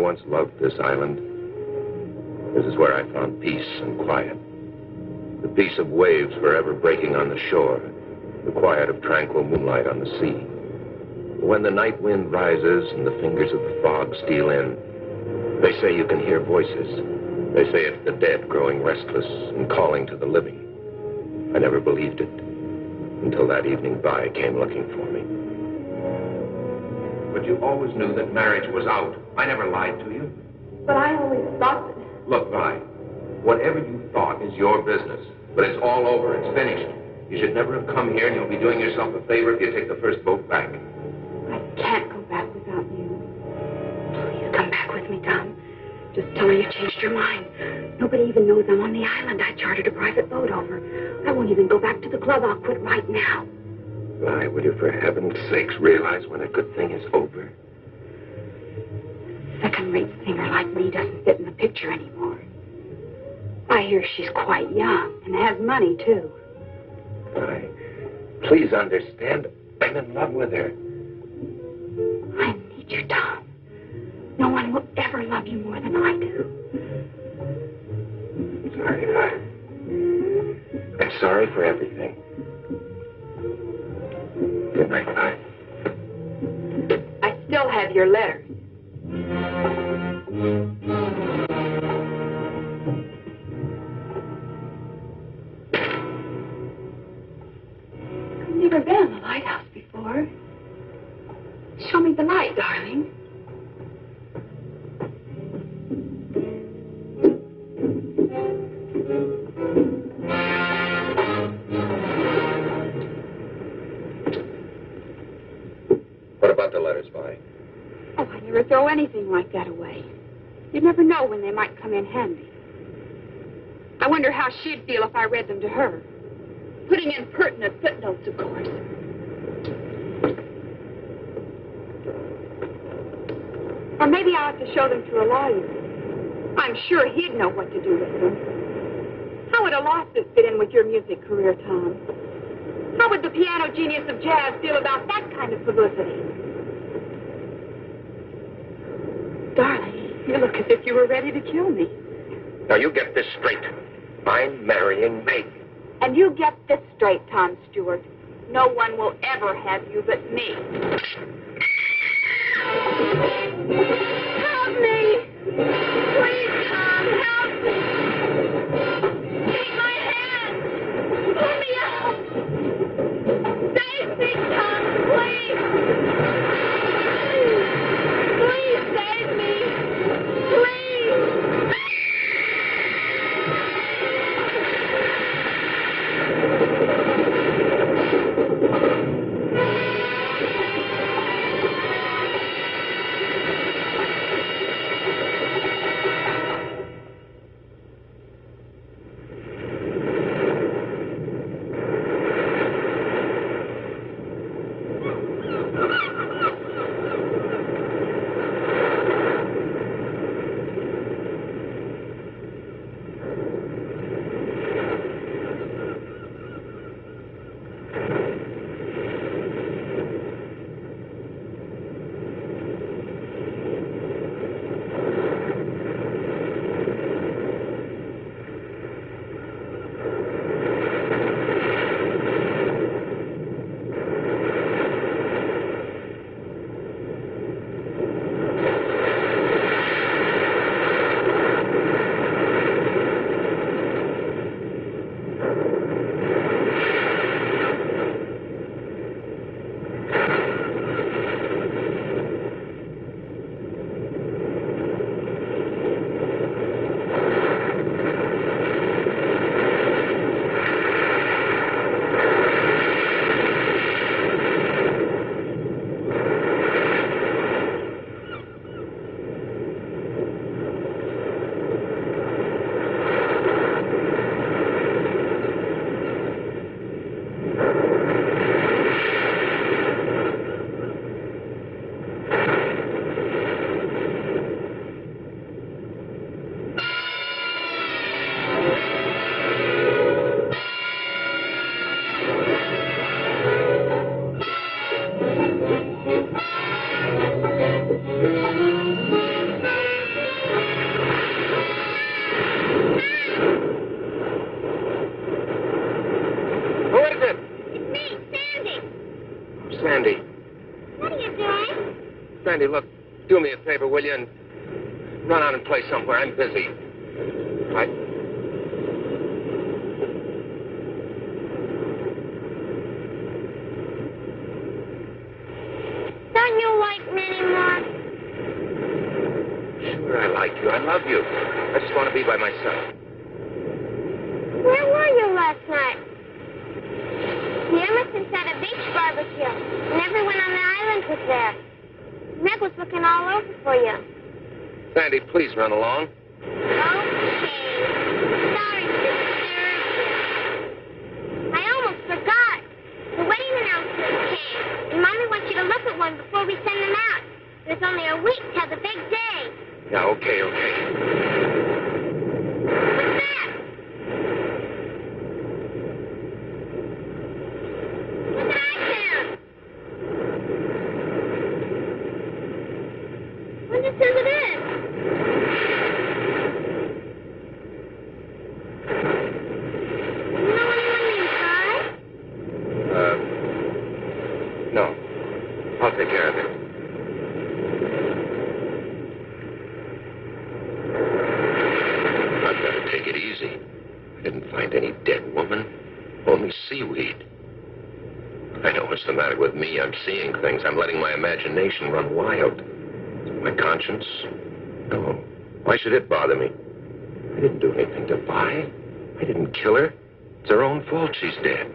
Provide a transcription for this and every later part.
once loved this island. This is where I found peace and quiet. The peace of waves forever breaking on the shore. The quiet of tranquil moonlight on the sea. When the night wind rises and the fingers of the fog steal in, they say you can hear voices. They say it's the dead growing restless and calling to the living. I never believed it until that evening Vi came looking for me. But you always knew that marriage was out. I never lied to you. But I always thought that... Look, Vi, whatever you thought is your business. But it's all over. It's finished. You should never have come here, and you'll be doing yourself a favor if you take the first boat back. I can't go back without you. Please come back with me, Tom. Just tell her you changed your mind. Nobody even knows I'm on the island. I chartered a private boat over. I won't even go back to the club. I'll quit right now. Vi, would you for heaven's sakes realize when a good thing is over? A second-rate singer like me doesn't fit in the picture anymore. I hear she's quite young and has money, too. Vi, please understand. I'm in love with her. I need you, Tom. No one will ever love you more than I do. Sorry, Vi. I'm sorry for everything. Good night, Vi. I still have your letters. I've never been in the lighthouse before. Show me the light, darling. What about the letters, Vi? Oh, I never throw anything like that away. You never know when they might come in handy. I wonder how she'd feel if I read them to her. Putting in pertinent footnotes, of course. Or maybe I'll have to show them to a lawyer. I'm sure he'd know what to do with them. How would a lawsuit fit in with your music career, Tom? How would the piano genius of jazz feel about that kind of publicity? Darling, you look as if you were ready to kill me. Now, you get this straight. I'm marrying Meg. And you get this straight, Tom Stewart. No one will ever have you but me. Help me! Please, Tom, help me! Take my hand! Pull me out! Save me, Tom, please! Please save me! Please! Sandy, look, do me a favor, will you, and run out and play somewhere. I'm busy. Don't you like me anymore? Sure, I like you. I love you. I just want to be by myself. Where were you last night? The Emersons had a beach barbecue, and everyone on the island was there. Meg was looking all over for you. Sandy, please run along. Okay. Sorry to disturb you. I almost forgot. The wedding announcements came, and Mommy wants you to look at one before we send them out. There's only a week till the big day. Yeah, okay. What's that? Look at iTunes. Wonder who it is. You know anyone inside? No. I'll take care of it. I've got to take it easy. I didn't find any dead woman, only seaweed. I know what's the matter with me. I'm seeing things. I'm letting my imagination run wild. My conscience? No. Why should it bother me? I didn't do anything to Vi. I didn't kill her. It's her own fault she's dead.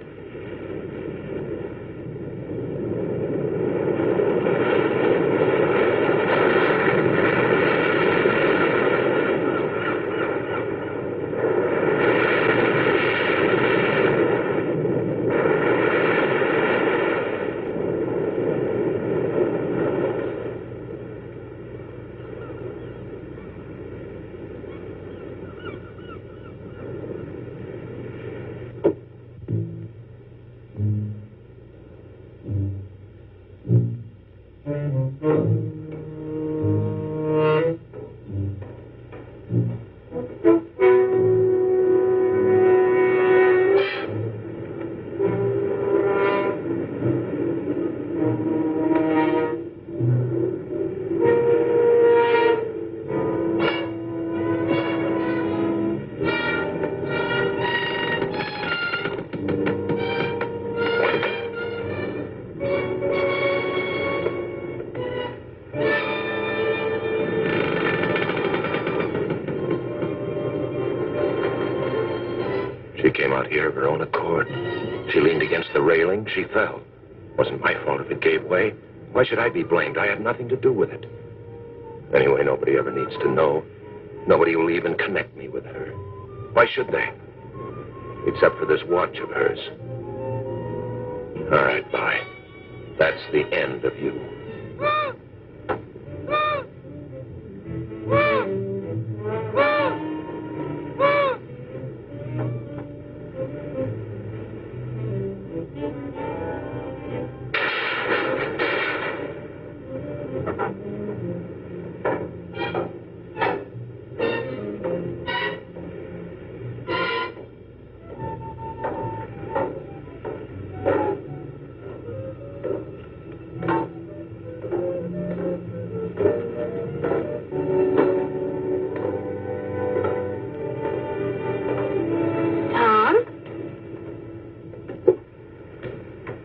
She came out here of her own accord. She leaned against the railing. She fell. Wasn't my fault if it gave way. Why should I be blamed? I had nothing to do with it. Anyway, nobody ever needs to know. Nobody will even connect me with her. Why should they? Except for this watch of hers. All right, bye. That's the end of you.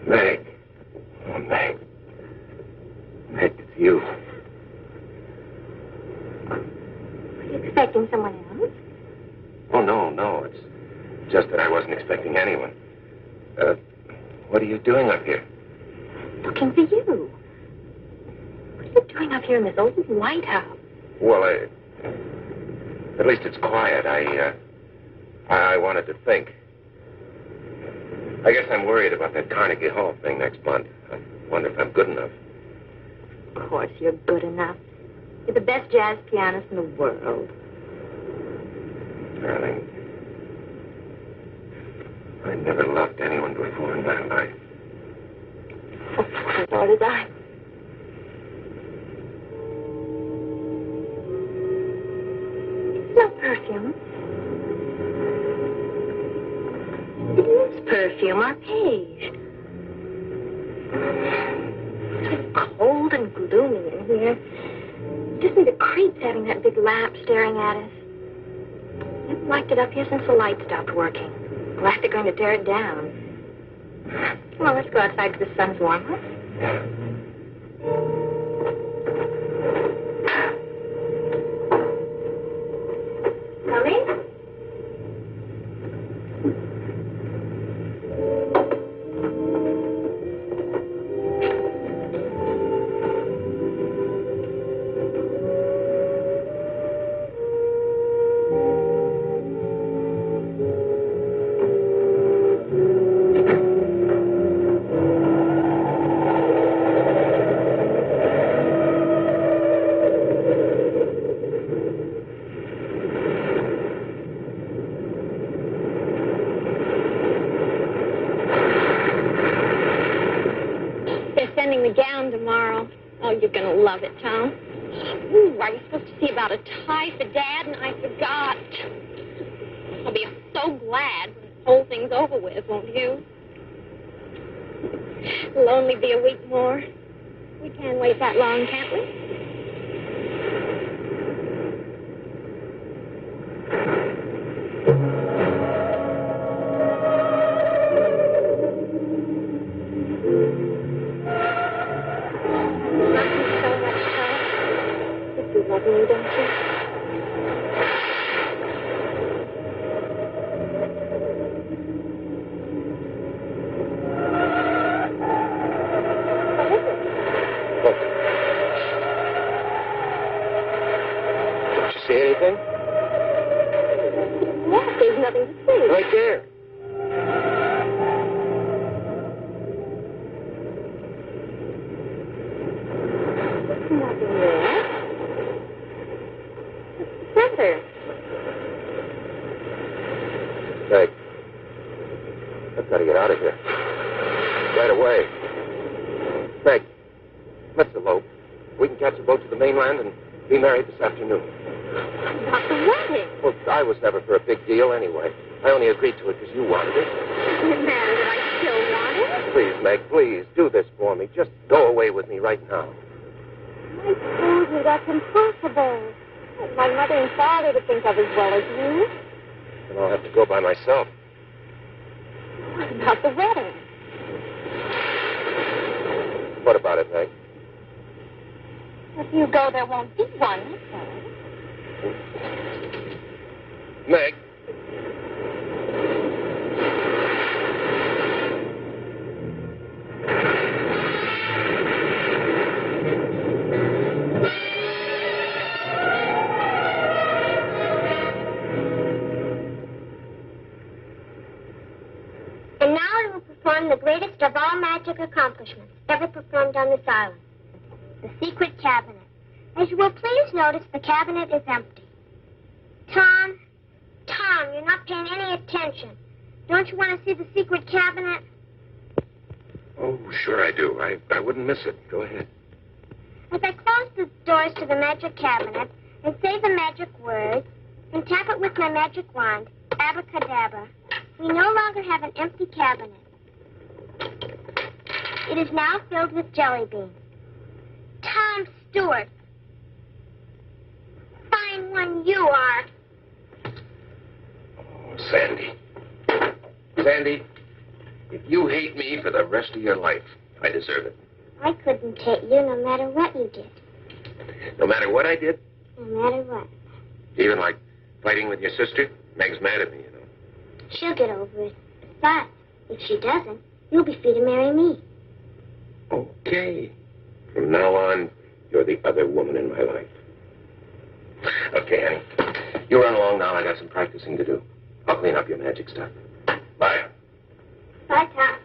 Meg. Oh, Meg. Meg, it's you. Were you expecting someone else? Oh, no. It's just that I wasn't expecting anyone. What are you doing up here? Looking for you. What are you doing up here in this old White House? Well, at least it's quiet. I wanted to think. I guess I'm worried about that Carnegie Hall thing next month. I wonder if I'm good enough. Of course you're good enough. You're the best jazz pianist in the world. Darling, I never loved anyone before in my life. Oh, Lord, as I... No perfume. It is perfume, arpege. So cold and gloomy in here. Just me the creeps having that big lamp staring at us. I haven't liked it up here since the light stopped working. Glad they're going to tear it down. Come on, let's go outside because the sun's warm, huh? Coming? Sending the gown tomorrow. Oh, you're going to love it, Tom. Ooh, I was supposed to see about a tie for Dad, and I forgot. I'll be so glad when this whole thing's over with, won't you? It'll only be a week more. We can't wait that long, can't we? Love me, don't you? What is it? Look. Don't you see anything? Yeah, there's nothing to see. Right there. Nothing there. Professor. Meg, I've got to get out of here. Right away. Meg, let's elope. We can catch a boat to the mainland and be married this afternoon. About the wedding. Well, I was never for a big deal anyway. I only agreed to it because you wanted it. Doesn't matter that I still want it. Please, Meg, please, do this for me. Just go away with me right now. I told you that's impossible. My mother and father to think of as well as you. And I'll have to go by myself. What about the wedding? What about it, Meg? If you go, there won't be one, that's all. Meg. And now I will perform the greatest of all magic accomplishments ever performed on this island. The secret cabinet. As you will please notice, the cabinet is empty. Tom, you're not paying any attention. Don't you want to see the secret cabinet? Oh, sure I do. I wouldn't miss it. Go ahead. As I close the doors to the magic cabinet and say the magic word and tap it with my magic wand, abracadabra, we no longer have an empty cabinet. It is now filled with jelly beans. Tom Stewart. Fine one you are. Oh, Sandy. Sandy, if you hate me for the rest of your life, I deserve it. I couldn't hate you no matter what you did. No matter what I did? No matter what. Even like fighting with your sister? Meg's mad at me, you know. She'll get over it. But if she doesn't, you'll be free to marry me. Okay. From now on, you're the other woman in my life. Okay, honey. You run along now. I got some practicing to do. I'll clean up your magic stuff. Bye. Bye, Tom.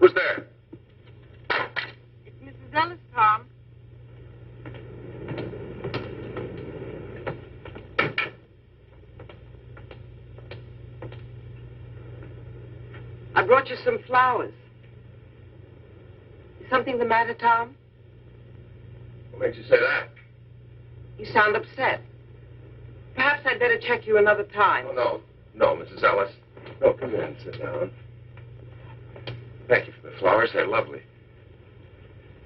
Who's there? It's Mrs. Ellis, Tom. I brought you some flowers. Is something the matter, Tom? What makes you say that? You sound upset. Perhaps I'd better check you another time. Oh, no, Mrs. Ellis. No, come in, sit down. Thank you for the flowers. They're lovely.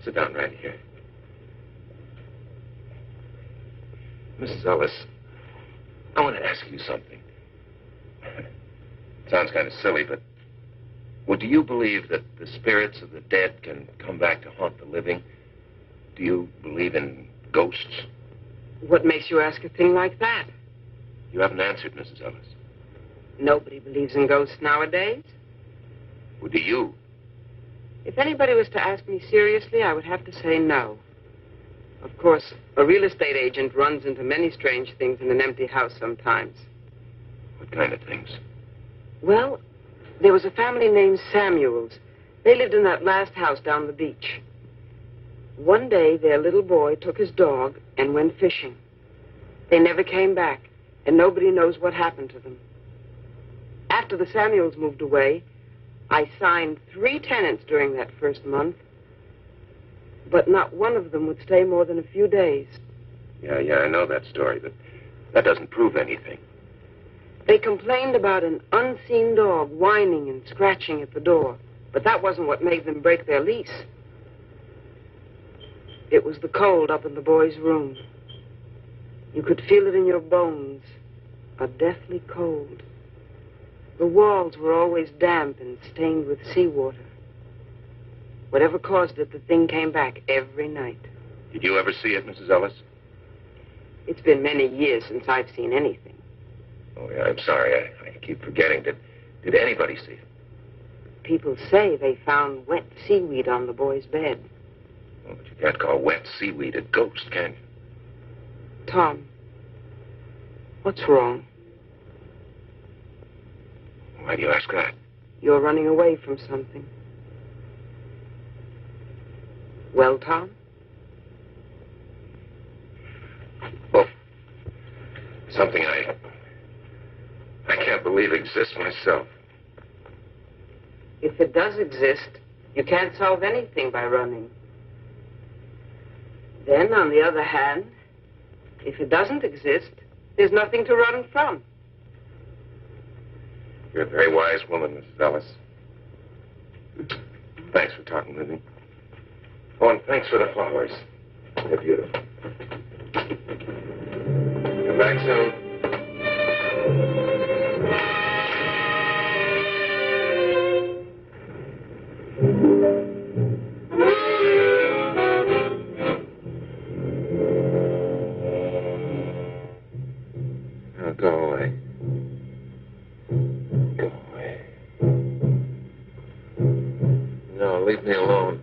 Sit down right here. Mrs. Ellis, I want to ask you something. It sounds kind of silly, but do you believe that the spirits of the dead can come back to haunt the living? Do you believe in ghosts? What makes you ask a thing like that? You haven't answered, Mrs. Ellis. Nobody believes in ghosts nowadays. Well, do you? If anybody was to ask me seriously, I would have to say no. Of course, a real estate agent runs into many strange things in an empty house sometimes. What kind of things? Well, there was a family named Samuels. They lived in that last house down the beach. One day, their little boy took his dog and went fishing. They never came back, and nobody knows what happened to them. After the Samuels moved away, I signed 3 tenants during that first month, but not one of them would stay more than a few days. Yeah, I know that story, but that doesn't prove anything. They complained about an unseen dog whining and scratching at the door, but that wasn't what made them break their lease. It was the cold up in the boy's room. You could feel it in your bones, a deathly cold. The walls were always damp and stained with seawater. Whatever caused it, the thing came back every night. Did you ever see it, Mrs. Ellis? It's been many years since I've seen anything. Oh, yeah, I'm sorry. I keep forgetting. Did anybody see it? People say they found wet seaweed on the boy's bed. Oh, but you can't call wet seaweed a ghost, can you? Tom, what's wrong? Why do you ask that? You're running away from something. Well, Tom? Oh, something I can't believe exists myself. If it does exist, you can't solve anything by running. Then, on the other hand, if it doesn't exist, there's nothing to run from. You're a very wise woman, Mrs. Ellis. Thanks for talking with me. Oh, and thanks for the flowers. They're beautiful. Come back soon. Now, go away. Go away. No, leave me alone.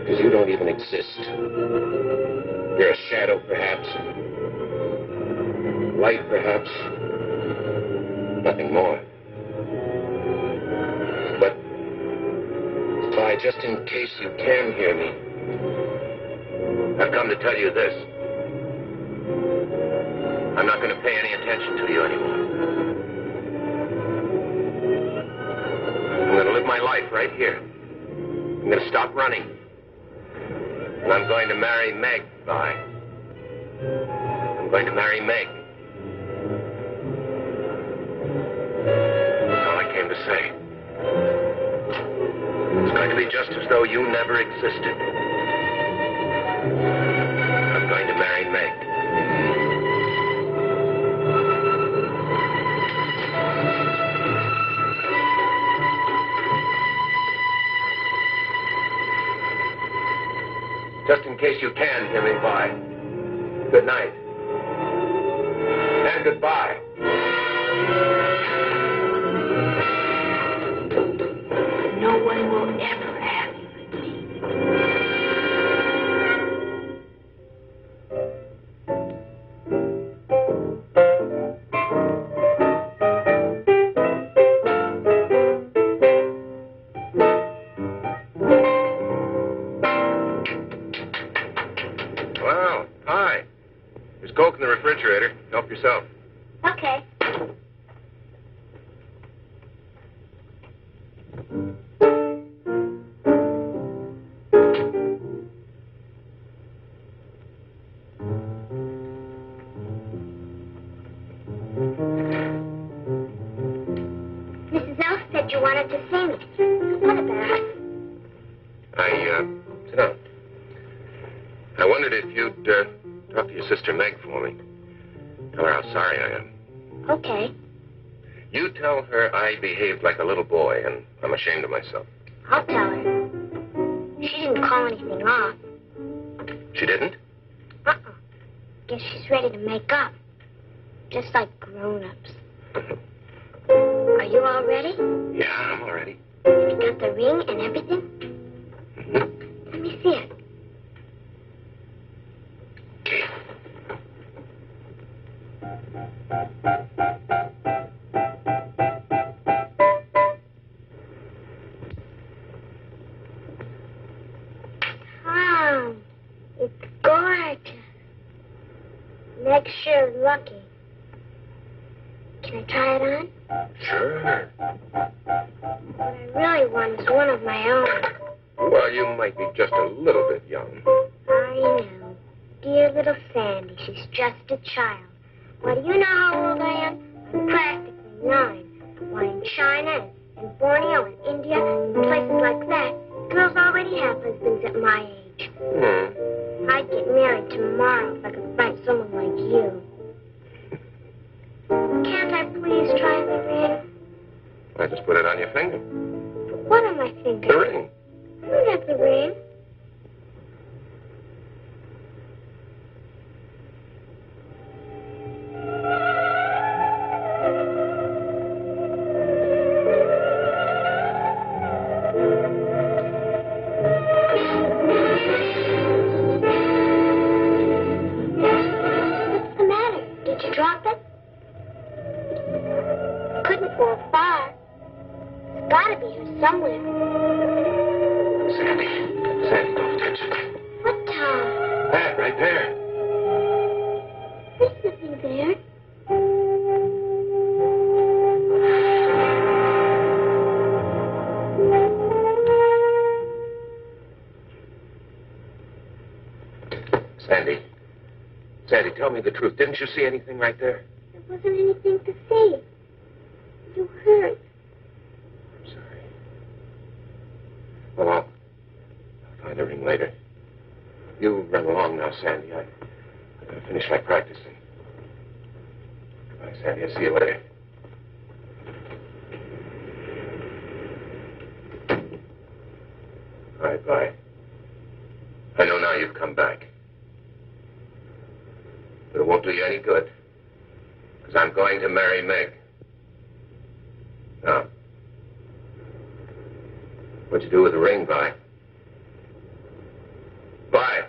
Because you don't even exist. You're a shadow, perhaps. Light, perhaps. Nothing more. But, Vi, just in case you can hear me, I've come to tell you this. I'm not going to pay any attention to you anymore. I'm going to live my life right here. I'm going to stop running. And I'm going to marry Meg, Vi. I'm going to marry Meg. That's all I came to say. It's going to be just as though you never existed. I'm going to marry Meg. Just in case you can hear me, Vi. Good night. And goodbye. No one will ever have you again. Well, hi. There's Coke in the refrigerator. Help yourself. Okay. Mrs. Elf said you wanted to see me. What about? Sit down. I wondered if you'd, talk to your sister Meg for me. Tell her how sorry I am. Okay. You tell her I behaved like a little boy, and I'm ashamed of myself. I'll tell her. She didn't call anything off. She didn't? Uh-uh. Guess she's ready to make up. Just like grown-ups. Are you all ready? Yeah, I'm all ready. You got the ring and everything? Mm-hmm. Let me see it. Okay. Tom, it's gorgeous. Meg's sure lucky. Can I try it on? Sure. What I really want is one of my own. Well, you might be just a little bit young. I know. Dear little Sandy, she's just a child. Well, do you know how old I am? I'm practically 9. Why, in China and Borneo and India and places like that, girls already have husbands at my age. I'd get married tomorrow if I could find someone like you. Can't I please try the ring? I just put it on your finger. But what on my finger? The ring. I don't have the ring. What's the matter? Did you drop it? Couldn't fall far. It's gotta be here somewhere. Sandy. Sandy. Sandy, tell me the truth. Didn't you see anything right there? There wasn't anything to see. You hurt. I'm sorry. Well, I'll find the ring later. You run along now, Sandy. I gotta finish my practicing. Goodbye, Sandy. I'll see you later. All right, bye. I know now you've come back. But it won't do you any good. Because I'm going to marry Meg. Now, what'd you do with the ring, Vi? Vi,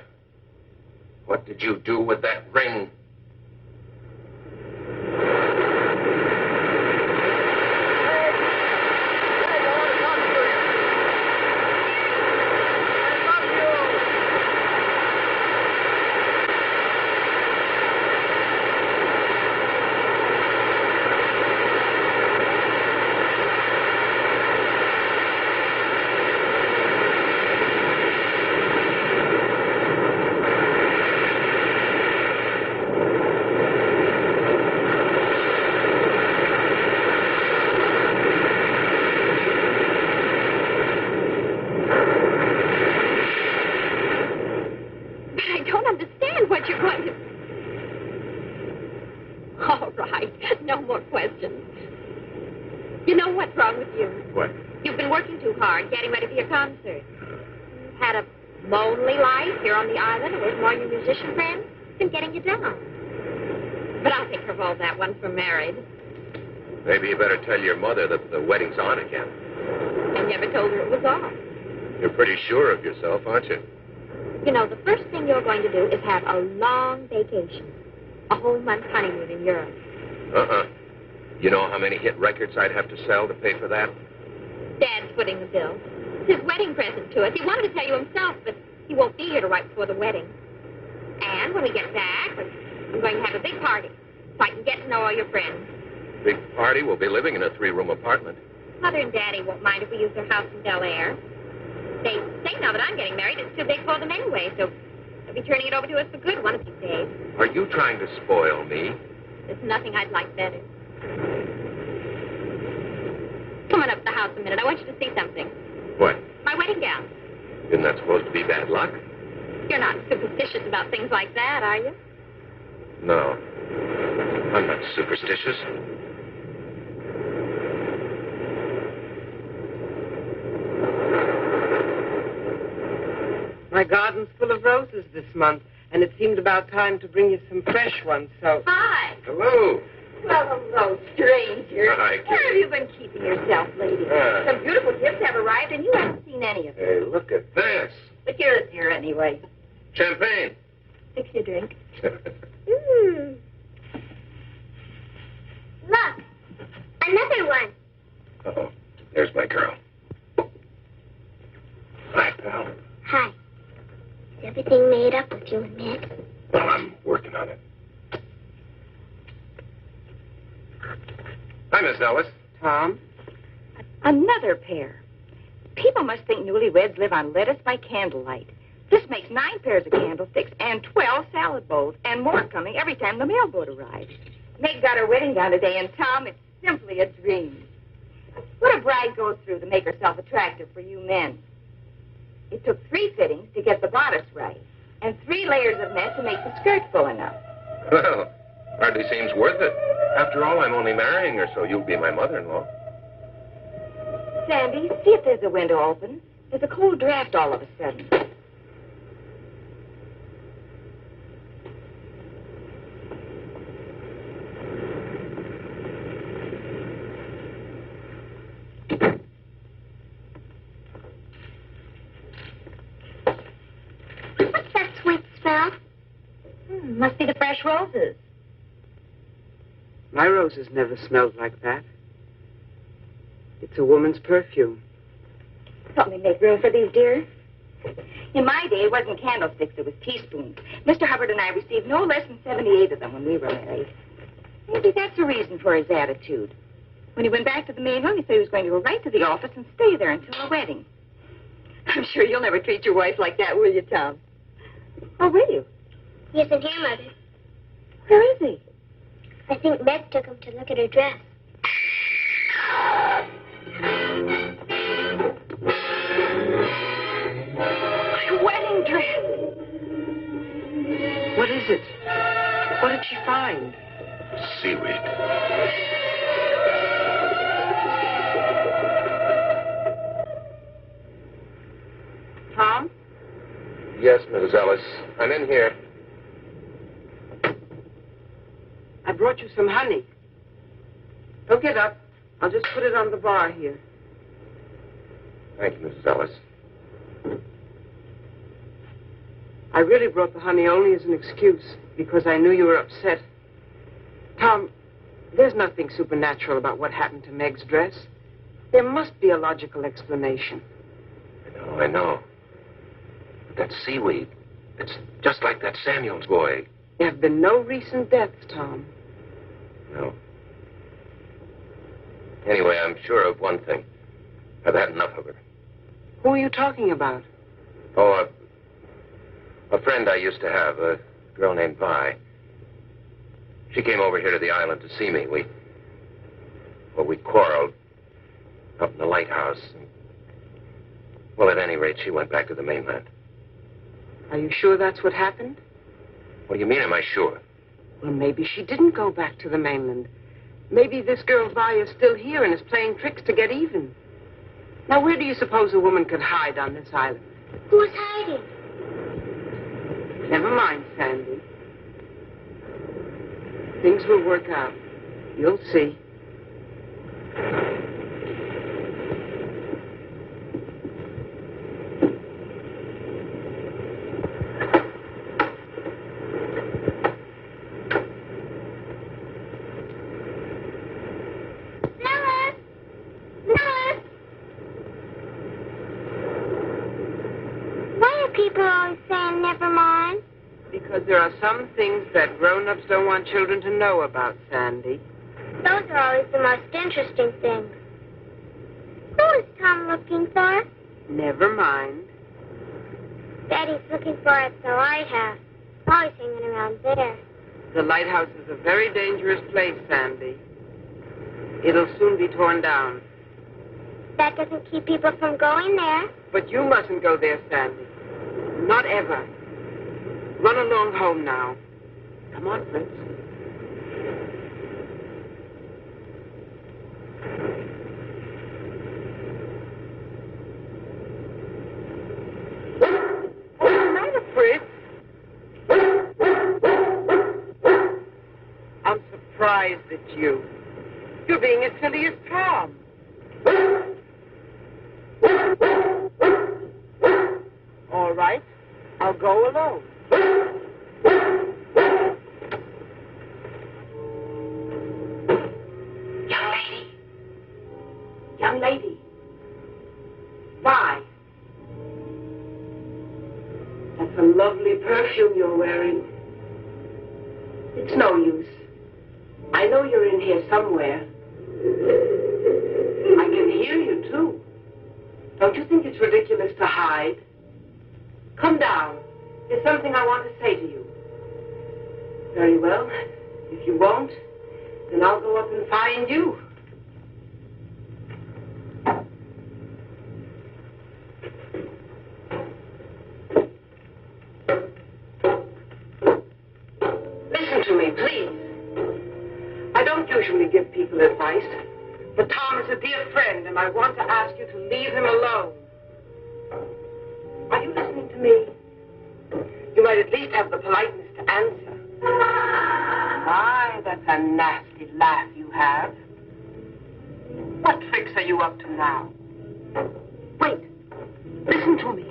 what did you do with that ring? All right. No more questions. You know what's wrong with you? What? You've been working too hard, getting ready for your concert. You've had a lonely life here on the island away from all your musician friends. It's been getting you down. But I'll take care of all that once we're married. Maybe you better tell your mother that the wedding's on again. I never told her it was off. You're pretty sure of yourself, aren't you? You know, the first thing you're going to do is have a long vacation. A whole month's honeymoon in Europe. You know how many hit records I'd have to sell to pay for that? Dad's footing the bill. It's his wedding present to us. He wanted to tell you himself, but he won't be here to right before the wedding. And when we get back, I'm going to have a big party so I can get to know all your friends. Big party? We'll be living in a 3-room apartment. Mother and Daddy won't mind if we use their house in Bel Air. They say now that I'm getting married, it's too big for them anyway, so they'll be turning it over to us for good one of these days. Are you trying to spoil me? There's nothing I'd like better. Come on up to the house a minute. I want you to see something. What? My wedding gown. Isn't that supposed to be bad luck? You're not superstitious about things like that, are you? No. I'm not superstitious. My garden's full of roses this month, and it seemed about time to bring you some fresh ones, so... Hi. Hello. Well, hello, stranger. Hi, Kitty. Where have you been keeping yourself, lady? Some beautiful gifts have arrived, and you haven't seen any of them. Hey, look at this. But you're here anyway. Champagne. Fix your drink. Look, another one. Uh-oh. There's my girl. Hi, pal. Hi. Is everything made up with you and Ned? Well, I'm working on it. Hi, Miss Ellis. Tom? Another pair. People must think newlyweds live on lettuce by candlelight. This makes 9 pairs of candlesticks and 12 salad bowls, and more coming every time the mailboat arrives. Meg got her wedding gown today, and Tom, it's simply a dream. What a bride goes through to make herself attractive for you men. It took 3 fittings to get the bodice right, and 3 layers of net to make the skirt full enough. Well, hardly seems worth it. After all, I'm only marrying her, so you'll be my mother-in-law. Sandy, see if there's a window open. There's a cold draft all of a sudden. What's that sweet smell? Must be the fresh roses. My roses never smelled like that. It's a woman's perfume. Help me make room for these, dear. In my day, it wasn't candlesticks, it was teaspoons. Mr. Hubbard and I received no less than 78 of them when we were married. Maybe that's the reason for his attitude. When he went back to the main room, he said he was going to go right to the office and stay there until our wedding. I'm sure you'll never treat your wife like that, will you, Tom? Or will you? He isn't here, Mother. Where is he? I think Meg took him to look at her dress. My wedding dress. What is it? What did she find? Seaweed. Tom? Yes, Mrs. Ellis. I'm in here. I brought you some honey. Don't get up. I'll just put it on the bar here. Thank you, Mrs. Ellis. I really brought the honey only as an excuse, because I knew you were upset. Tom, there's nothing supernatural about what happened to Meg's dress. There must be a logical explanation. I know. But that seaweed, it's just like that Samuels boy. There have been no recent deaths, Tom. No. Anyway, I'm sure of one thing. I've had enough of her. Who are you talking about? Oh, a friend I used to have, a girl named Vi. She came over here to the island to see me. We quarreled up in the lighthouse. Well, at any rate, she went back to the mainland. Are you sure that's what happened? What do you mean, am I sure? Well, maybe she didn't go back to the mainland. Maybe this girl Vi is still here and is playing tricks to get even. Now, where do you suppose a woman could hide on this island? Who's hiding? Never mind, Sandy. Things will work out. You'll see. People always saying never mind. Because there are some things that grown-ups don't want children to know about, Sandy. Those are always the most interesting things. Who is Tom looking for? Never mind. Daddy's looking for us at the lighthouse. Always hanging around there. The lighthouse is a very dangerous place, Sandy. It'll soon be torn down. That doesn't keep people from going there. But you mustn't go there, Sandy. Not ever. Run along home now. Come on, Fritz. What's the matter, Fritz? I'm surprised at you. You're being as silly as Tom. All right. I'll go alone. Young lady. Vi. That's a lovely perfume you're wearing. It's no use. I know you're in here somewhere. I can hear you, too. Don't you think it's ridiculous to hide? Come down. There's something I want to say to you. Very well. If you won't, then I'll go up and find you. Listen to me, please. I don't usually give people advice, but Tom is a dear friend, and I want to ask you to leave him alone. Are you listening to me? You might at least have the politeness to answer. My, that's a nasty laugh you have. What tricks are you up to now? Wait. Listen to me.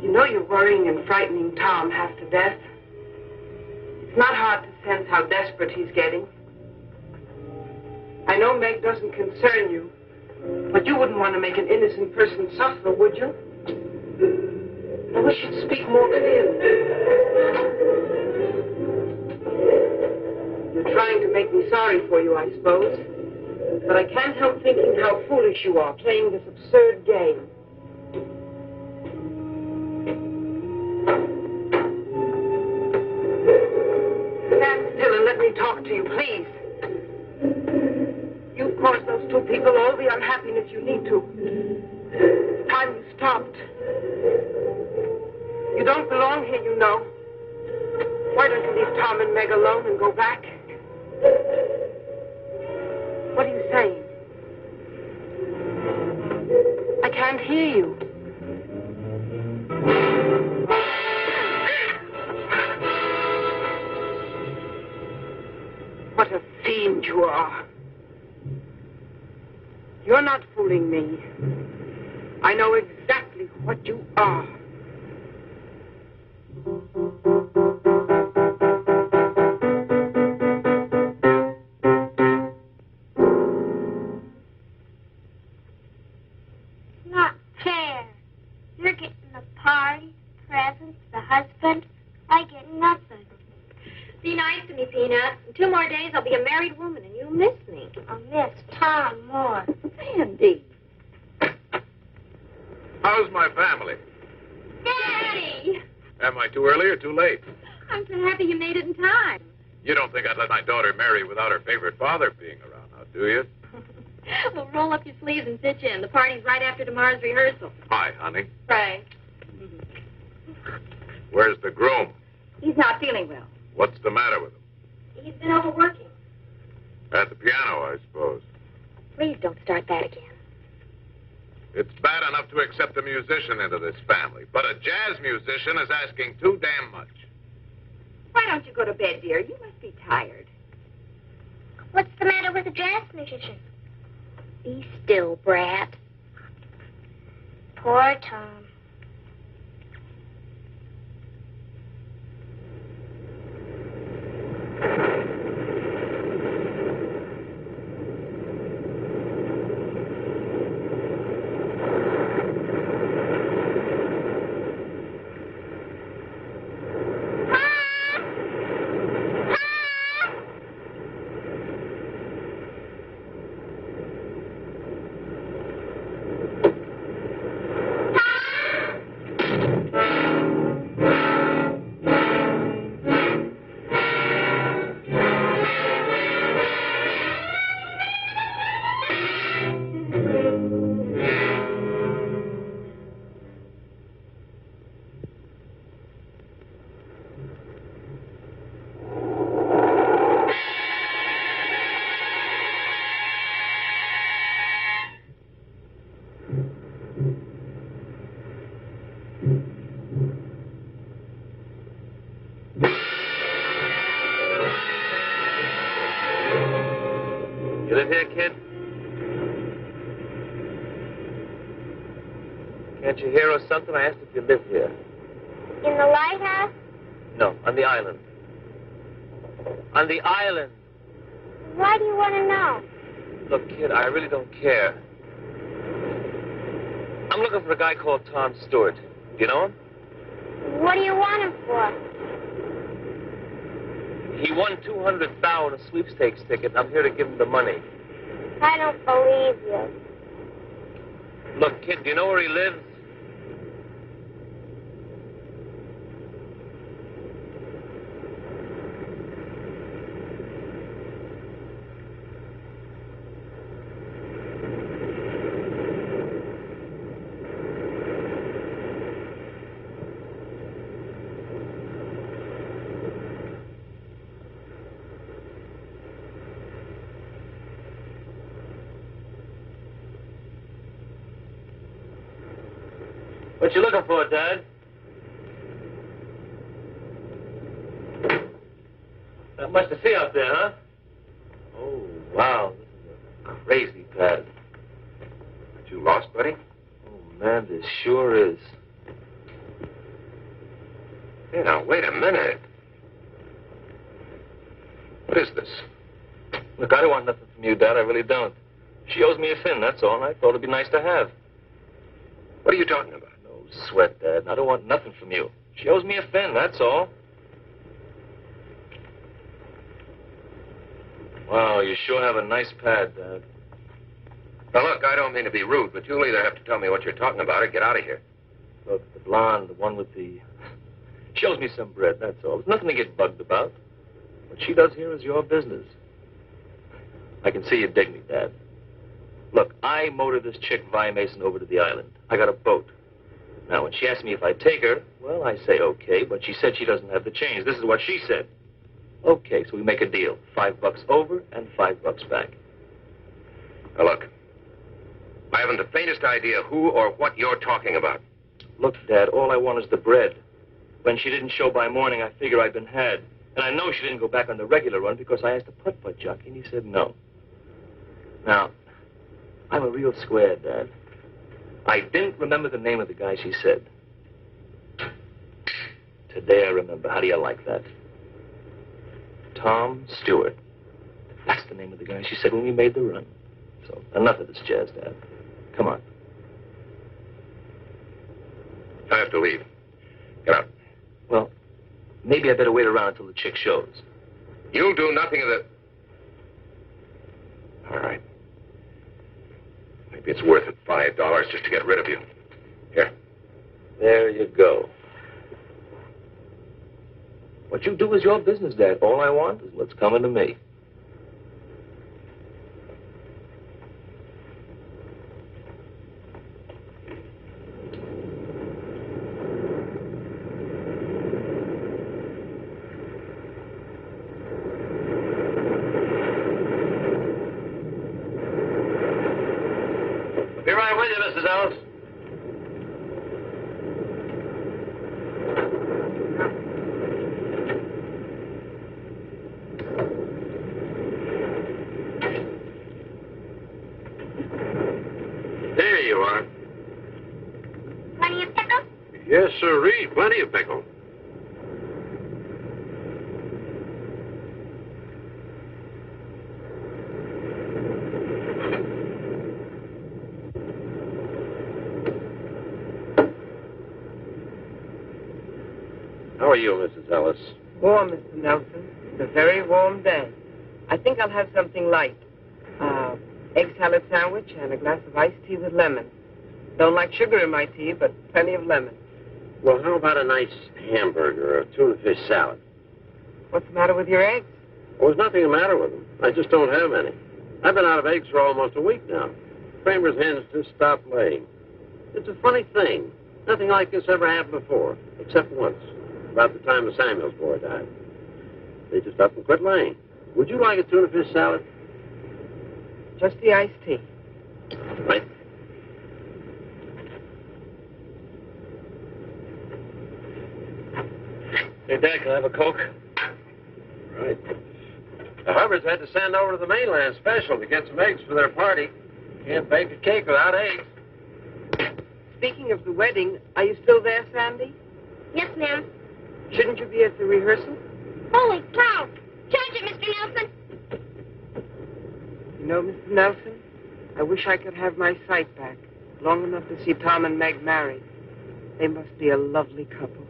You know you're worrying and frightening Tom half to death. It's not hard to sense how desperate he's getting. I know Meg doesn't concern you, but you wouldn't want to make an innocent person suffer, would you? I wish you'd speak more clearly. You're trying to make me sorry for you, I suppose. But I can't help thinking how foolish you are playing this absurd game. Stand still and let me talk to you, please. You've caused those two people all the unhappiness you need to. It's time you stopped. You don't belong here, you know. Why don't you leave Tom and Meg alone and go back? What are you saying? I can't hear you. What a fiend you are. You're not fooling me. I know exactly what you are. Not fair. You're getting the party, presents, the husband. I get nothing. Be nice to me, Peanut. In 2 more days, I'll be a married woman, and you'll miss me. I'll miss Tom more. Sandy. How's my family? Daddy! Am I too early or too late? I'm so happy you made it in time. You don't think I'd let my daughter marry without her favorite father being around, now, do you? Well, roll up your sleeves and pitch in. The party's right after tomorrow's rehearsal. Hi, honey. Right. Where's the groom? He's not feeling well. What's the matter with him? He's been overworking. At the piano, I suppose. Please don't start that again. It's bad enough to accept a musician into this family, but a jazz musician is asking too damn much. Why don't you go to bed, dear? You must be tired. What's the matter with a jazz musician? Be still, brat. Poor Tom. You live here, kid? Can't you hear or something? I asked if you live here. In the lighthouse? No, on the island. On the island. Why do you want to know? Look, kid, I really don't care. I'm looking for a guy called Tom Stewart. Do you know him? What do you want him for? He won $200,000 on a sweepstakes ticket, and I'm here to give him the money. I don't believe you. Look, kid, do you know where he lives? What you looking for, Dad? Not much to see out there, huh? Oh, wow. This is a crazy pad. Aren't you lost, buddy? Oh, man, this sure is. Hey, now, wait a minute. What is this? Look, I don't want nothing from you, Dad. I really don't. She owes me a fin, that's all. I thought it'd be nice to have. What are you talking about? No sweat, Dad. I don't want nothing from you. She owes me a fin, that's all. Wow, you sure have a nice pad, Dad. Now, look, I don't mean to be rude, but you'll either have to tell me what you're talking about or get out of here. Look, the blonde, the one with the... shows me some bread, that's all. There's nothing to get bugged about. What she does here is your business. I can see you dig me, Dad. Look, I motored this chick, Vi Mason, over to the island. I got a boat. Now, when she asked me if I'd take her, well, I say okay, but she said she doesn't have the change. This is what she said. Okay, so we make a deal. $5 over and $5 back. Now, look, I haven't the faintest idea who or what you're talking about. Look, Dad, all I want is the bread. When she didn't show by morning, I figure I'd been had. And I know she didn't go back on the regular run because I asked the putt-putt jockey, and he said no. Now, I'm a real square, Dad. I didn't remember the name of the guy she said. Today I remember. How do you like that? Tom Stewart. That's the name of the guy she said when we made the run. So, enough of this jazz, Dad. Come on. I have to leave. Get out. Well, maybe I better wait around until the chick shows. You'll do nothing of the... All right. Maybe it's worth it, $5 just to get rid of you. Here. There you go. What you do is your business, Dad. All I want is what's coming to me. Be right with you, Mrs. Ellis. There you are. Plenty of pickles? Yes, sirree. Plenty of pickle. How are you, Mrs. Ellis? Warm, Mr. Nelson. It's a very warm day. I think I'll have something light. Egg salad sandwich and a glass of iced tea with lemon. Don't like sugar in my tea, but plenty of lemon. Well, how about a nice hamburger or a tuna fish salad? What's the matter with your eggs? Well, there's nothing the matter with them. I just don't have any. I've been out of eggs for almost a week now. Kramer's hens just stopped laying. It's a funny thing. Nothing like this ever happened before, except once, about the time the Samuels boy died. They just up and quit laying. Would you like a tuna fish salad? Just the iced tea. Right. Hey, Dad, can I have a Coke? Right. The Hubbards had to send over to the mainland special to get some eggs for their party. Can't bake a cake without eggs. Speaking of the wedding, are you still there, Sandy? Yes, ma'am. Shouldn't you be at the rehearsal? Holy cow! Charge it, Mr. Nelson. You know, Mr. Nelson, I wish I could have my sight back long enough to see Tom and Meg married. They must be a lovely couple.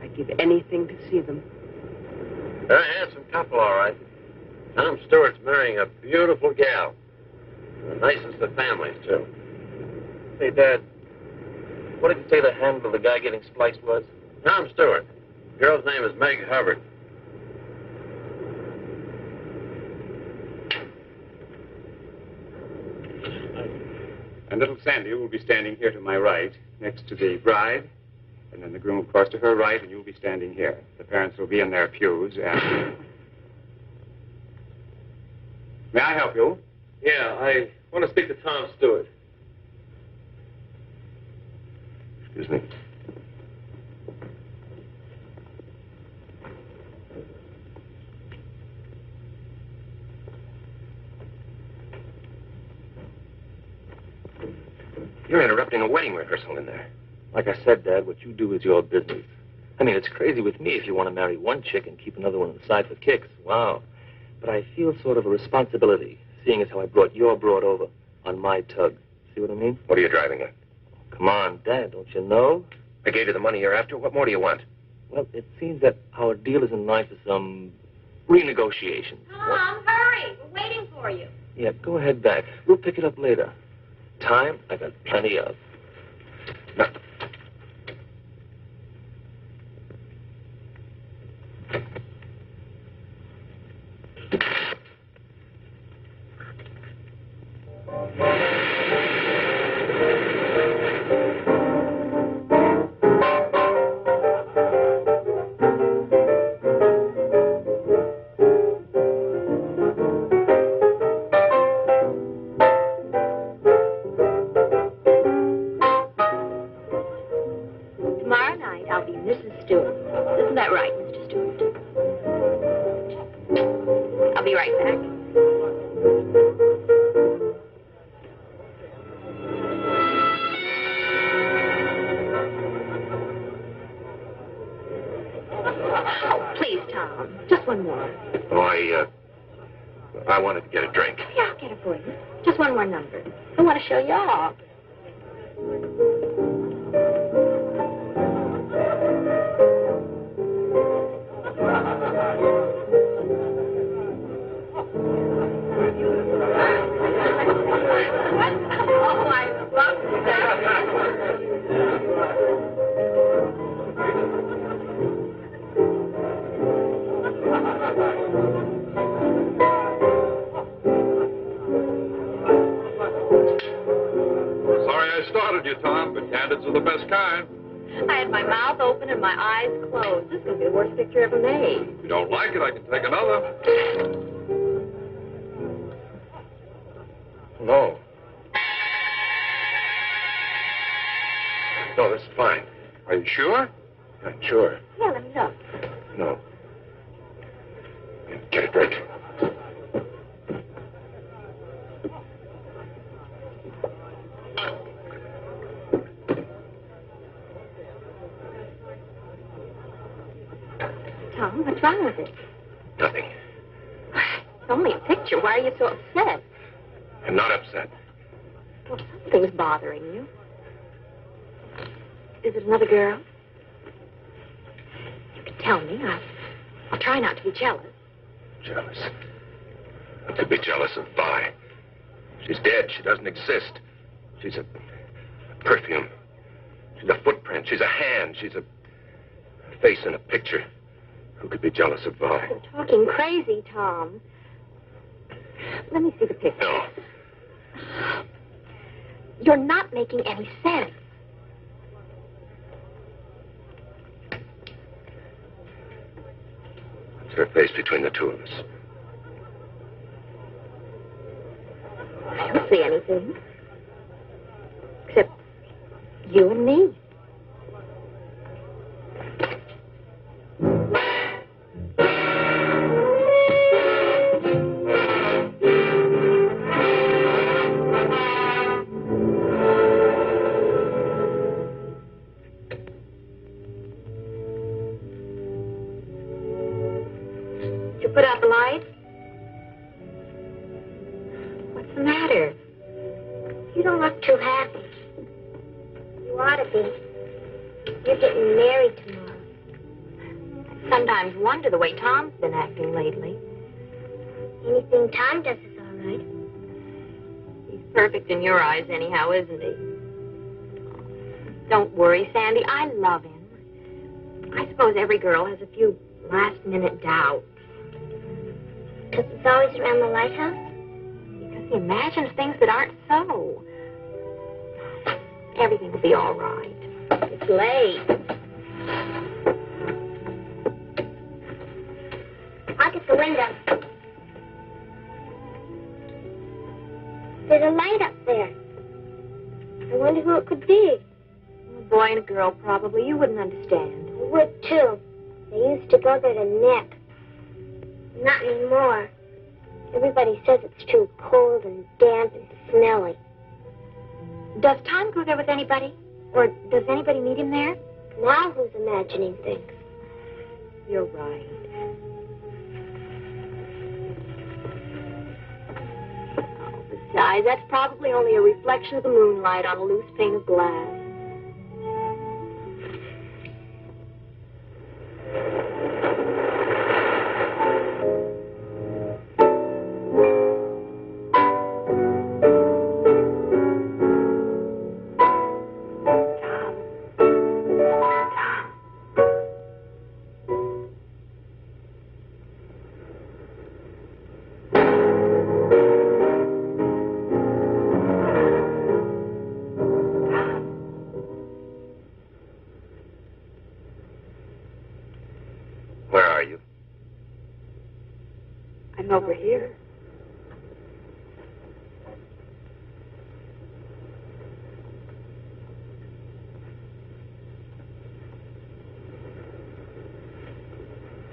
I'd give anything to see them. They're a handsome couple, all right. Tom Stewart's marrying a beautiful gal. The nicest of families, too. Hey, Dad, what did you say the handle of the guy getting spliced was? Tom Stewart. The girl's name is Meg Hubbard. And little Sandy will be standing here to my right, next to the bride, and then the groom, of course, to her right, and you'll be standing here. The parents will be in their pews, and... May I help you? Yeah, I want to speak to Tom Stewart. Excuse me. You're interrupting a wedding rehearsal in there. Like I said, Dad, what you do is your business. I mean, it's crazy with me if you want to marry one chick and keep another one on the side for kicks. Wow. But I feel sort of a responsibility, seeing as how I brought your broad over on my tug. See what I mean? What are you driving at? Come on, Dad, don't you know? I gave you the money you're after. What more do you want? Well, it seems that our deal is in line for some renegotiation. Tom, hurry. We're waiting for you. Yeah, go ahead back. We'll pick it up later. Time, I got plenty of. Now, Tomorrow night, I'll be Mrs. Stewart. Isn't that right, Mr. Stewart? I'll be right back. Oh, please, Tom. Just one more. Oh, I wanted to get a drink. Yeah, I'll get it for you. Just one more number. I want to show you off. Oh, I love Sorry I started you, Tom, but candids are the best kind. I had my mouth open and my eyes closed. This is going to be the worst picture ever made. If you don't like it, I can take another. No. No, this is fine. Are you sure? I'm sure. Yeah, let me look. No. Get a drink. Tom, what's wrong with it? Nothing. It's only a picture. Why are you so upset? I'm not upset. Well, something's bothering you. Is it another girl? You can tell me. I'll try not to be jealous. Jealous. I could be jealous of Vi. She's dead. She doesn't exist. She's a perfume. She's a footprint. She's a hand. She's a face in a picture. Who could be jealous of Vi? You're talking crazy, Tom. Let me see the picture. No. You're not making any sense. It's her face between the two of us. I don't see anything. Except you and me. Did you put out the light? What's the matter? You don't look too happy. You ought to be. You're getting married tomorrow. I sometimes wonder the way Tom's been acting lately. Anything Tom does is all right. He's perfect in your eyes anyhow, isn't he? Don't worry, Sandy. I love him. I suppose every girl has a few last-minute doubts. Because it's always around the lighthouse? Because he imagines things that aren't so. Everything will be all right. It's late. I'll get the window. There's a light up there. I wonder who it could be. A boy and a girl, probably. You wouldn't understand. I would, too. They used to go there to nip. Not anymore. Everybody says it's too cold and damp and smelly. Does Tom go there with anybody? Or does anybody meet him there? Now who's imagining things? You're right. Oh, besides, that's probably only a reflection of the moonlight on a loose pane of glass.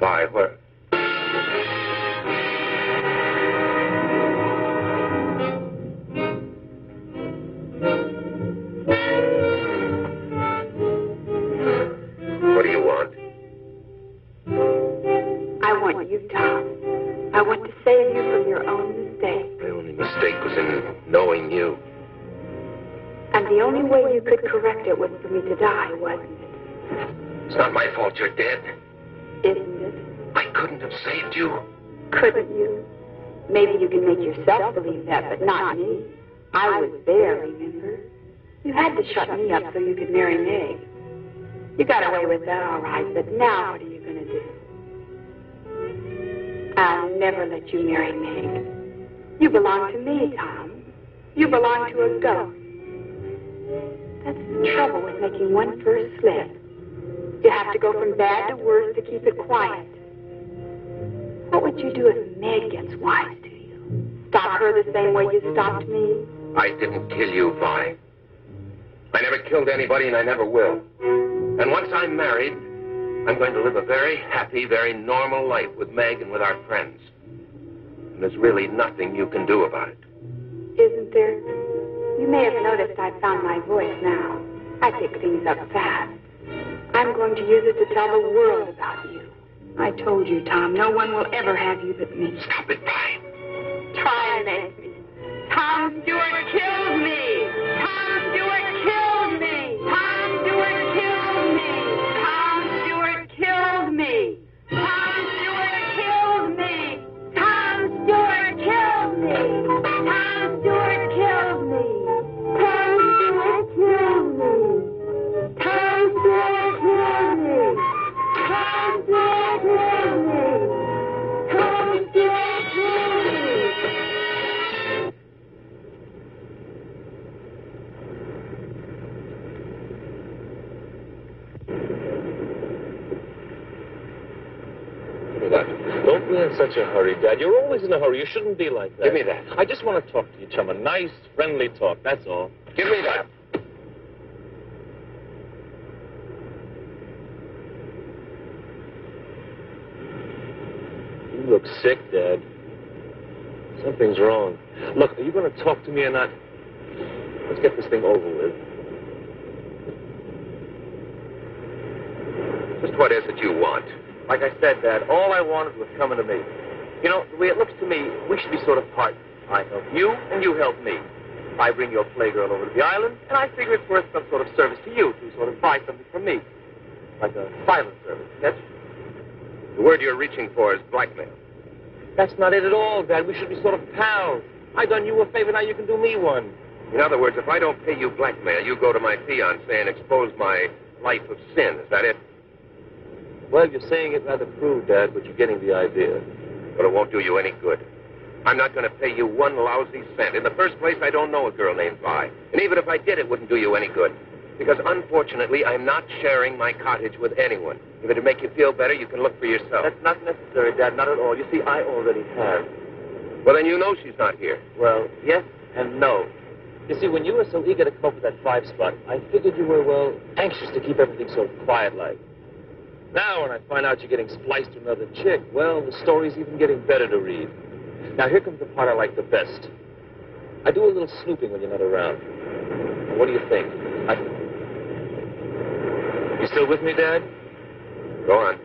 Vi, where... What do you want? I want you, Tom. I want to save you from your own mistake. My only mistake was in knowing you. And the only way you could correct it was for me to die, wasn't it? It's not my fault you're dead. Isn't it? I couldn't have saved you. Couldn't you? Maybe you can make yourself believe that, but not me. I was there, remember? You had to shut me up so you could marry Meg. You got away with that, all right, but now what are you going to do? I'll never let you marry Meg. You belong to me, Tom. You belong to a ghost. That's the trouble with making one first slip. You have to go from bad to worse to keep it quiet. What would you do if Meg gets wise to you? Stop her the same way you stopped me? I didn't kill you, Vi. I never killed anybody, and I never will. And once I'm married, I'm going to live a very happy, very normal life with Meg and with our friends. And there's really nothing you can do about it. Isn't there? You may have noticed I found my voice now. I pick things up fast. I'm going to use it to tell the world about you. I told you, Tom, no one will ever have you but me. Stop it, Vi. Try and make me. Tom Stewart killed me! Tom Stewart killed me! Tom Stewart killed me! Tom Stewart killed me! Tom Stewart killed me! Tom Stewart killed me! Tom Stewart killed me! Tom Stewart killed me! Tom Stewart killed me! Tom Stewart killed me! Tom Stewart killed me! Don't be in such a hurry, Dad. You're always in a hurry. You shouldn't be like that. Give me that. I just want to talk to you, chum. A nice, friendly talk, that's all. Give me that. You look sick, Dad. Something's wrong. Look, are you going to talk to me or not? Let's get this thing over with. Just what is it you want? Like I said, Dad, all I wanted was coming to me. You know, the way it looks to me, we should be sort of partners. I help you, and you help me. I bring your playgirl over to the island, and I figure it's worth some sort of service to you to sort of buy something from me. Like a silent service, catch? The word you're reaching for is blackmail. That's not it at all, Dad. We should be sort of pals. I done you a favor, now you can do me one. In other words, if I don't pay you blackmail, you go to my fiancé and expose my life of sin. Is that it? Well, you're saying it rather crude, Dad, but you're getting the idea. But it won't do you any good. I'm not going to pay you one lousy cent. In the first place, I don't know a girl named Vi. And even if I did, it wouldn't do you any good. Because unfortunately, I'm not sharing my cottage with anyone. If it'd make you feel better, you can look for yourself. That's not necessary, Dad, not at all. You see, I already have. Well, then you know she's not here. Well, yes and no. You see, when you were so eager to come up with that 5 spot, I figured you were, well, anxious to keep everything so quiet-like. Now, when I find out you're getting spliced to another chick, well, the story's even getting better to read. Now, here comes the part I like the best. I do a little snooping when you're not around. Now, what do you think? You still with me, Dad? Go on.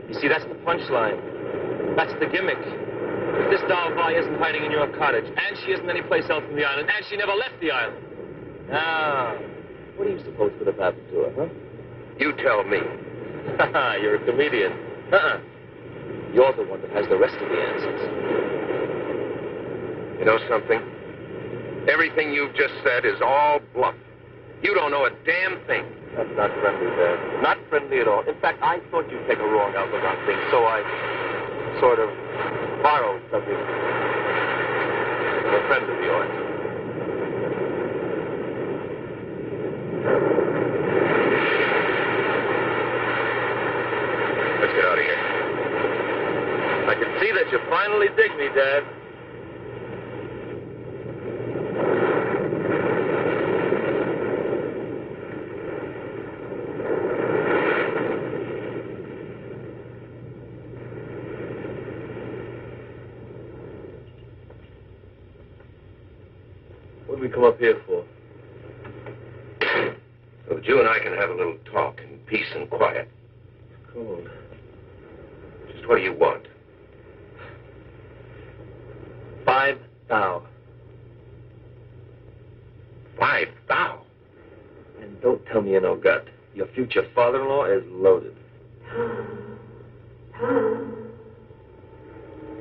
You see, that's the punchline. That's the gimmick. If this doll Vi isn't hiding in your cottage, and she isn't anyplace else in the island, and she never left the island. Now, what do you suppose could have happened to her, huh? You tell me. You're a comedian. You're the one that has the rest of the answers. You know something? Everything you've just said is all bluff. You don't know a damn thing. That's not friendly, Dad. Not friendly at all. In fact, I thought you'd take a wrong outlook on things, so I sort of borrowed something from a friend of yours. Let's get out of here. I can see that you finally dig me, Dad. What did we come up here for? So that you and I can have a little talk in peace and quiet. Cool. Just what do you want? 5 thou. 5 thou? And don't tell me you no gut. Your future father-in-law is loaded.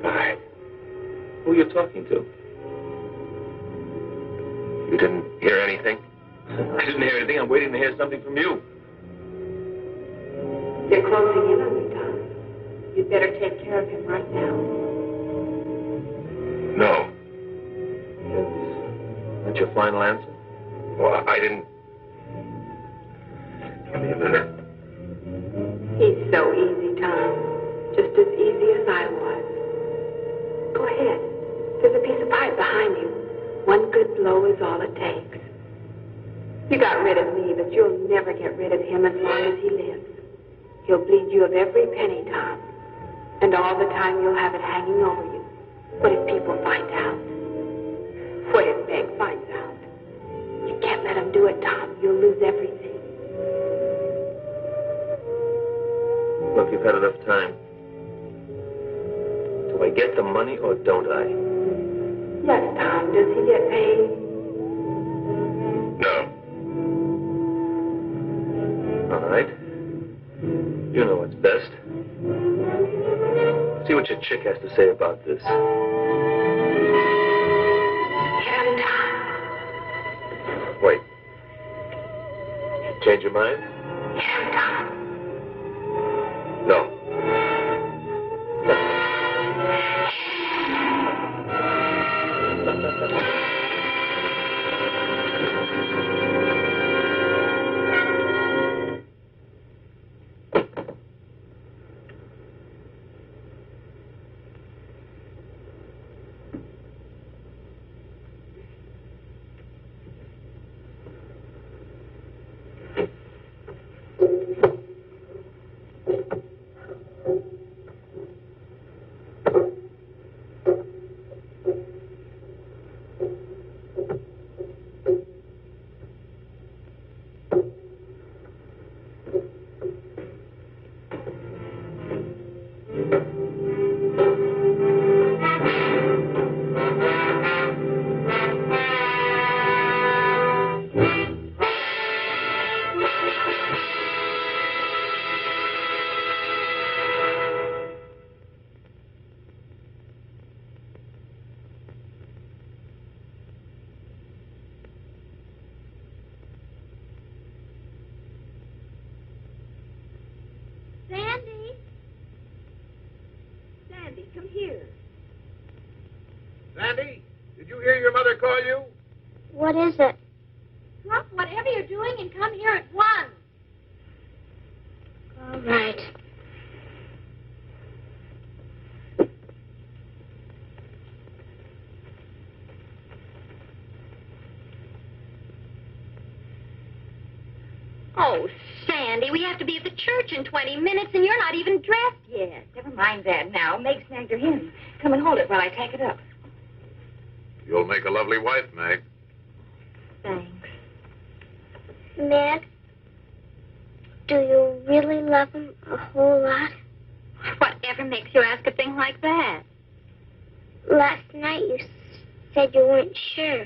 Why? Who are you talking to? You didn't hear anything? I didn't hear anything. I'm waiting to hear something from you. They're closing in on you, Tom. You'd better take care of him right now. No. Is that your final answer? Well, I didn't... Give me a minute. He's so easy, Tom. Just as easy as I was. Go ahead. There's a piece of pipe behind you. One good blow is all it takes. You got rid of me, but you'll never get rid of him as long as he lives. He'll bleed you of every penny, Tom. And all the time you'll have it hanging over you. What if people find out? What if Meg finds out? You can't let him do it, Tom. You'll lose everything. Look, you've had enough time. Do I get the money or don't I? Yes, Tom. Does he get paid? No. All right. You know what's best. See what your chick has to say about this. Get him, Tom. Wait. Change your mind? Get him, Tom. No. Sandy? Sandy, come here. Sandy, did you hear your mother call you? What is it? Drop whatever you're doing and come here at once. All right. Oh, Sandy, we have to be at the church in 20 minutes, and you're not even dressed yet. Never mind that now. Meg snagged her hen. Come and hold it while I take it up. You'll make a lovely wife, Meg. Thanks. Meg, do you really love him a whole lot? Whatever makes you ask a thing like that? Last night you said you weren't sure.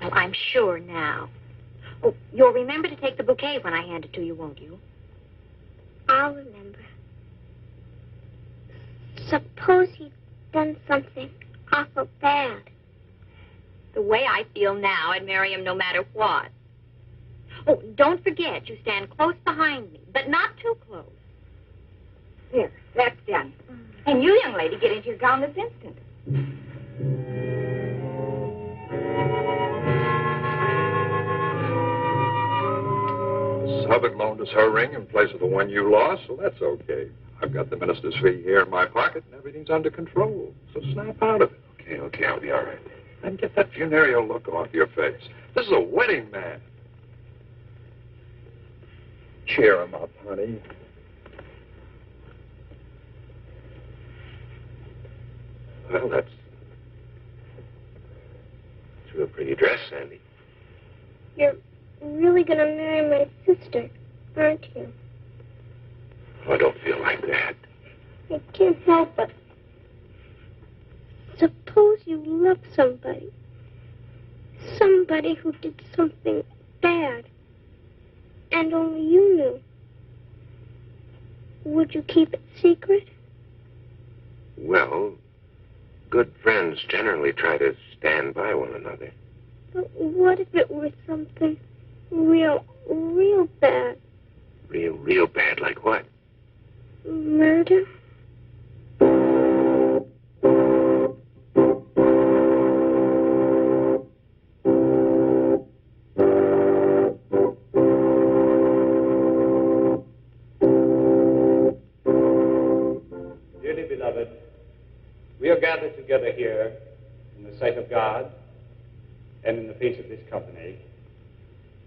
Well, I'm sure now. Oh, you'll remember to take the bouquet when I hand it to you, won't you? I'll remember. Suppose he'd done something awful bad. The way I feel now, I'd marry him no matter what. Oh, don't forget, you stand close behind me, but not too close. There, that's done. And you, young lady, get into your gown this instant. Miss Hubbard loaned us her ring in place of the one you lost, so that's okay. I've got the minister's fee here in my pocket, and everything's under control. So snap out of it. Okay, I'll be all right. And get that funereal look off your face. This is a wedding man. Cheer him up, honey. Well, It's a pretty dress, Sandy. You're really going to marry my sister, aren't you? Oh, I don't feel like that. I can't help it. Suppose you love somebody. Somebody who did something bad. And only you knew. Would you keep it secret? Well, good friends generally try to stand by one another. But what if it were something real bad? Real bad, like what? Murder? Dearly beloved, we are gathered together here in the sight of God and in the face of this company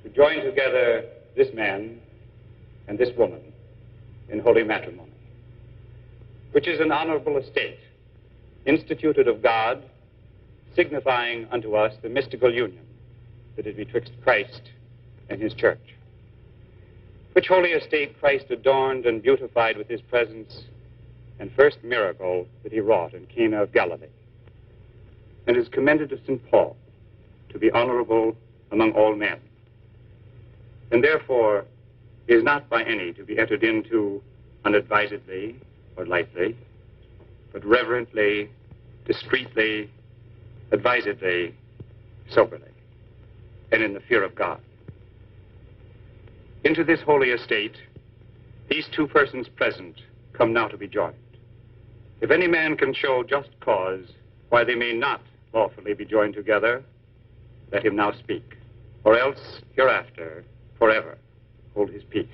to join together this man and this woman in holy matrimony, which is an honorable estate, instituted of God, signifying unto us the mystical union that is betwixt Christ and his church, which holy estate Christ adorned and beautified with his presence and first miracle that he wrought in Cana of Galilee, and is commended to St. Paul to be honorable among all men, and therefore is not by any to be entered into unadvisedly or lightly, but reverently, discreetly, advisedly, soberly, and in the fear of God. Into this holy estate, these two persons present come now to be joined. If any man can show just cause why they may not lawfully be joined together, let him now speak, or else hereafter, forever, hold his peace.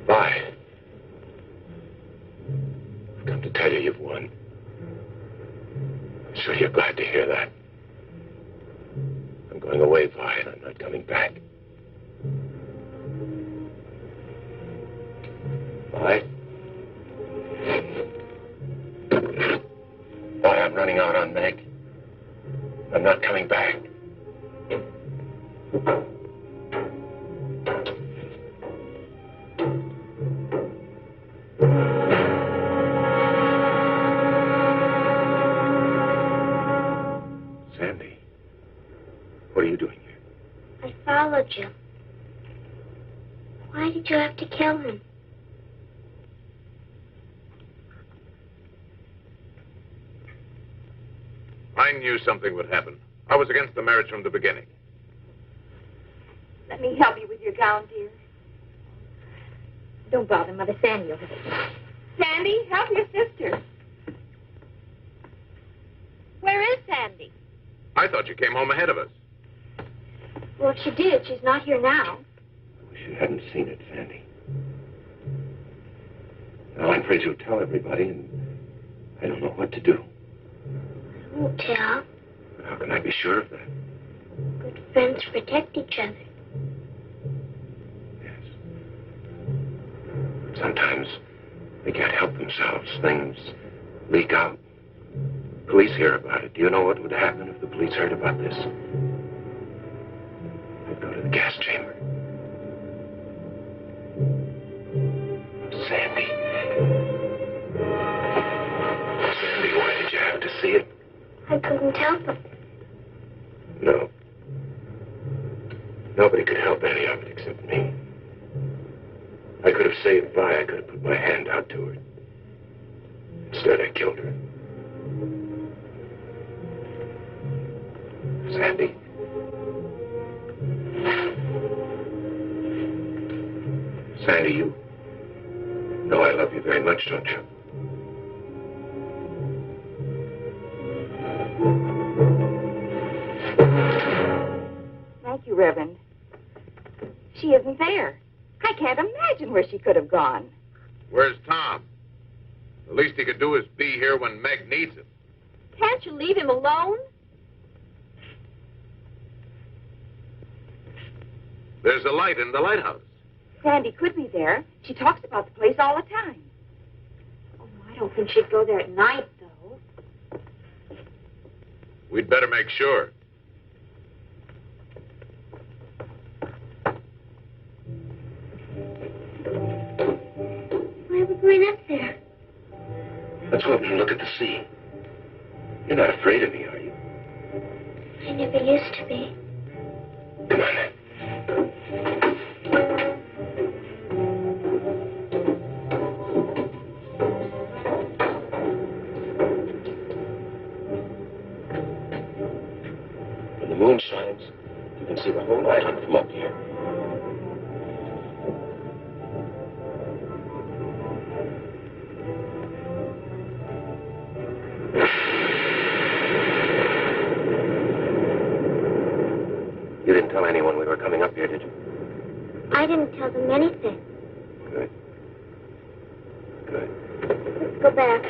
Bye. I've come to tell you you've won. I'm sure you're glad to hear that. I'm going away, Vi, and I'm not coming back. Vi? Vi, I'm running out on Meg. I'm not coming back. Sandy, what are you doing here? I followed you. Why did you have to kill him? I knew something would happen. I was against the marriage from the beginning. Let me help you with your gown, dear. Don't bother, Mother. Sandy will have it. Sandy, help your sister. Where is Sandy? I thought you came home ahead of us. Well, if she did, she's not here now. I wish you hadn't seen it, Sandy. Now, I'm afraid you'll tell everybody, and I know what to do. I won't tell. How can I be sure of that? Good friends protect each other. Yes. Sometimes they can't help themselves. Things leak out. Police hear about it. Do you know what would happen if the police heard about this? They'd go to the gas chamber. Sandy. Sandy, why did you have to see it? I couldn't help it. No. Nobody could help any of it except me. I could have saved Vi. I could have put my hand out to her. Instead, I killed her. Sandy. Sandy, you know I love you very much, don't you? Thank you, Reverend. She isn't there. I can't imagine where she could have gone. Where's Tom? The least he could do is be here when Meg needs him. Can't you leave him alone? There's a light in the lighthouse. Sandy could be there. She talks about the place all the time. Oh, I don't think she'd go there at night, though. We'd better make sure. Why are we going up there? Let's go up and look at the sea. You're not afraid of me, are you? I never used to be. Come on, then. When the moon shines, you can see the whole island from up here. You didn't tell anyone we were coming up here, did you? I didn't tell them anything. Good. Good. Let's go back.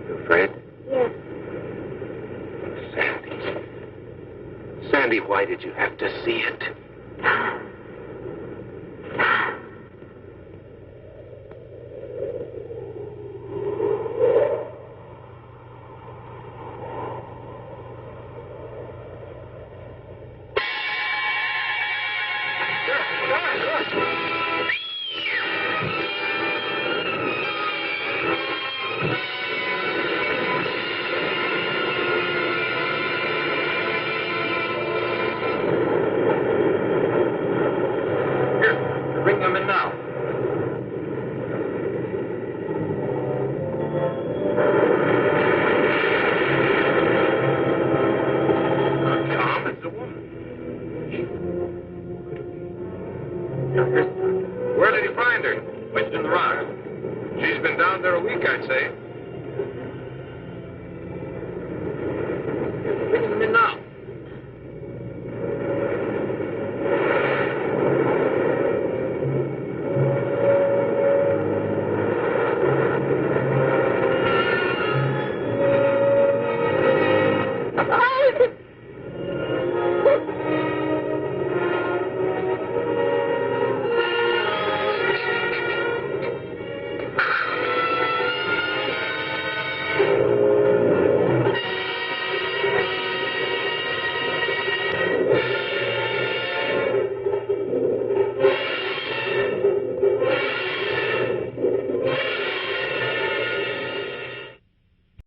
You afraid? Yes. Sandy. Sandy, why did you have to see it?